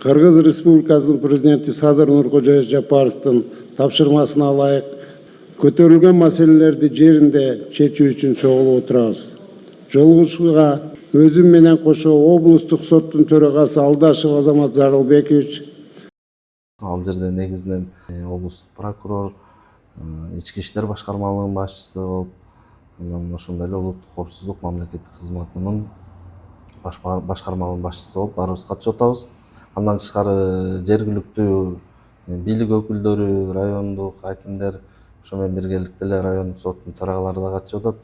Кыргыз Республикасынын президенти Садыр Нуркожоев Жапаровдун тапшырмасына ылайык көтөрүлгөн маселелерди жеринде чечүү үчүн чогулуп отурабыз. Жолугушууга өзүм менен кошо облустук соттун төрагасы Алдашев Азамат Зарылбекович, Ал жерде негизинен облустук прокурор, ички иштер башкармалыгынын башчысы болуп, анан ошондой эле улуттук коопсуздук мамлекеттик кызматынын башкармалыгынын башчысы болуп баарыбыз катышып атабыз. Андан тышкары жергиликтүү бийлик өкүлдөрү, райондук акимдер, ошо менен биргеликте эле райондук соттун төрагалары да катышып атат.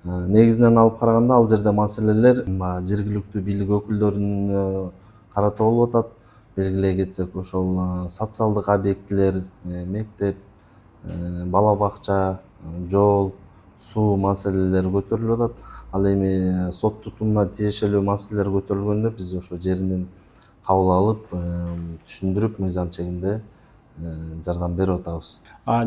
Негизинен алып караганда ал жерде маселелер жергиликтүү бийлик өкүлдөрүнө карата болуп атат. Белгилей кетсек, ошол социалдык объектилер, мектеп, бала бакча, жол, суу маселелери көтөрүлүп атат. Ал эми сот тутумуна тиешелүү маселелер көтөрүлгөндө биз ошо жеринен кабыл алып, түшүндүрүп, мыйзам чегинде жардам берип атабыз.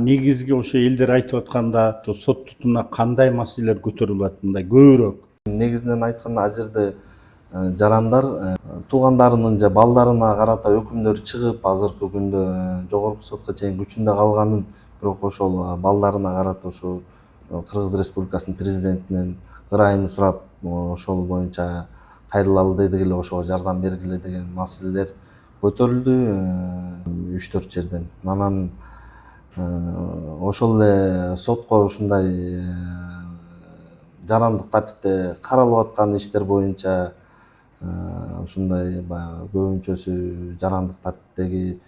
Негизги ошо элдер айтып атканда ошо сот тутумуна кандай маселелер көтөрүлүп атат, мындай көбүрөөк? Негизинен айтканда, ал жерде жарандар туугандарынын же балдарына карата өкүмдөр чыгып, азыркы күндө жогорку сотко чейин күчүндө калганын, бирок ошол балдарына карата ошо Кыргыз Республикасынын президентинен ырайым сурап, ошол боюнча кайрылалы дегиле, ошого жардам бергиле деген маселелер көтөрүлдү 3-4 жерден. Анан ошол эле сотко ушундай жарандык тартипте каралып аткан иштер боюнча ушундай баягы көбүнчөсү жарандык тартиптеги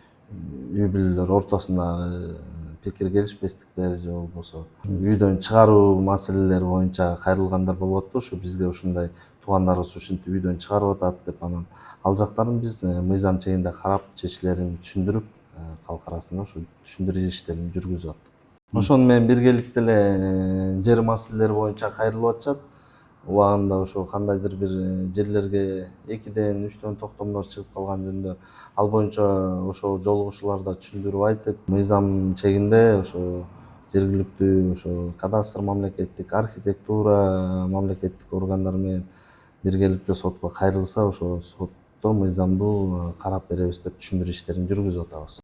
үй бүлөлөр ортосундагы пикир келишпестиктер же болбосо үйдөн чыгаруу маселелери боюнча кайрылгандар болуп атты. Ошо бизге ушундай туугандарыбыз ушинтип үйдөн чыгарып атат деп, анан ал жактарын биз мыйзам чегинде карап, чечилерин түшүндүрүп, калк арасында ошо түшүндүрүү иштерин жүргүзүп аттык. Ошону менен биргеликте эле жер маселелери боюнча кайрылып атышат. Убагында ошо кандайдыр бир жерлерге 2-ден 3-төн токтомдор чыгып калган жөнүндө ал боюнча ошо жолугушууларда түшүндүрүп айтып, мыйзам чегинде ошо жергиликтүү ошо кадастр мамлекеттик, архитектура мамлекеттик органдары менен биргеликте сотко кайрылса, ошо сотто мыйзамдуу карап беребиз деп түшүндүрүү иштерин жүргүзүп атабыз.